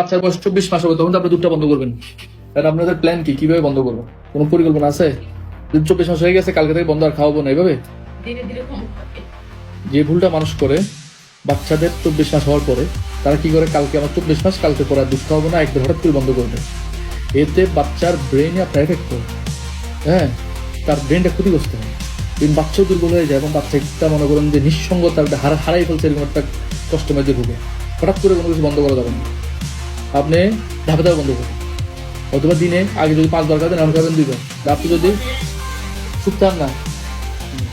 বাচ্চার বয়স 24 মাস হবে, তখন তো আপনি দুধটা বন্ধ করবেন। তাহলে আপনাদের প্ল্যান কি, কিভাবে বন্ধ করবেন? কোনো পরিকল্পনা আছে? যদি 24 মাস হয়ে গেছে, কালকে থেকে বন্ধ আর খাওয়াবো না, এইভাবে? ধীরে ধীরে কম থাকে। যে ভুলটা মানুষ করে, বাচ্চাদের 24 মাস হওয়ার পরে তারা কি করে, কালকে আমার 24 মাস, কালকে পরে আর দুধ খাওয়াবো না, একবার হঠাৎ করে বন্ধ করবে। এতে বাচ্চার ব্রেনে আপনার এফেক্ট করে, হ্যাঁ, তার ব্রেনটা ক্ষতিগ্রস্ত হয়, এবং বাচ্চাও দুর্বল হয়ে যায়, এবং বাচ্চা একটা মনে করেন যে নিঃসঙ্গতা হারাই ফেলছে, এরকম একটা কষ্ট মেঝে ভুগে। হঠাৎ করে কোনো কিছু বন্ধ করা যাবে না। আপনি ধাপে ধাপে বন্ধ করুন, অথবা দিনে আগে যদি 5 বার খাবেন, এখন খাবেন 2 বার। আপনি যদি সুখ চান না,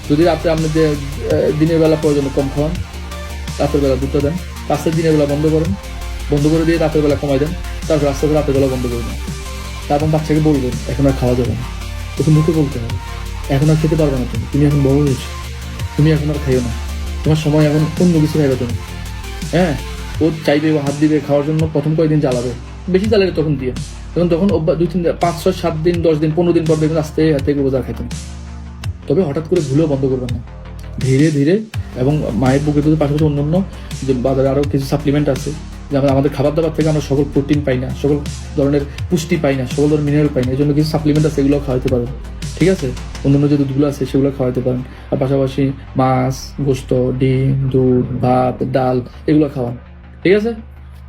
যদি রাত্রে আপনি দিনের বেলা প্রয়োজন কম খাওয়ান, রাতের বেলা দুধটা দেন, রাস্তার দিনের বেলা বন্ধ করেন, বন্ধ করে দিয়ে রাতের বেলা কমাই দেন, তারপর রাস্তা রাতের বেলা বন্ধ করে দেন। তারপর বাচ্চাকে বলবেন এখন আর খাওয়া যাবে না, তখন মুখে বলতে হবে এখন আর খেতে পারবে না, তুমি এখন বড় হয়েছো, তুমি এখন আর খাইও না, তোমার সময় এখন অন্য কিছু খাইবে তুমি। হ্যাঁ, ও চাইবে, ও হাত দিবে খাওয়ার জন্য, প্রথম কয়েকদিন জ্বালাবে, বেশি জ্বালালে তখন দিয়ে, তখন 2-3 দিন, 5-6-7 দিন 10 দিন 15 দিন পর দেখবেন আস্তে হাতে বাজার খাইতেন। তবে হঠাৎ করে ভুলেও বন্ধ করবেন না, ধীরে ধীরে। এবং মায়ের বুকের দুধের পাশাপাশি অন্যান্য যে বাজারে আরও কিছু সাপ্লিমেন্ট আছে, যে আমাদের খাবার দাবার থেকে আমরা সকল প্রোটিন পাই না, সকল ধরনের পুষ্টি পাই না, সকল ধরনের মিনারেল পাই না, এই জন্য কিছু সাপ্লিমেন্ট আছে, এগুলো খাওয়াতে পারেন। ঠিক আছে, অন্যান্য যে দুধগুলো আছে সেগুলো খাওয়াতে পারেন। আর পাশাপাশি মাছ, গোস্ত, ডিম, দুধ, ভাত, ডাল এগুলো খাওয়ান। ঠিক আছে,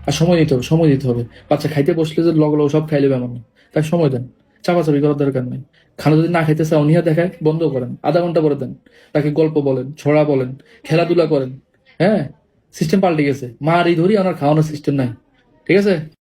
আর সময় নিতে হবে, সময় দিতে হবে। বাচ্চা খাইতে বসলে যে লগ লগ সব খাইলে এমন না, তাই সময় দেন, চাপাচাপি করার দরকার নেই। খানা যদি না খাইতে চায়, অনীহা দেখায়, বন্ধ করেন, আধা ঘন্টা করে দেন। তাকে গল্প বলেন, ছড়া বলেন, খেলাধুলা করেন। হ্যাঁ, সিস্টেম পাল্টে গেছে, মারি ধরি আমার খাওয়ানোর সিস্টেম নাই। ঠিক আছে।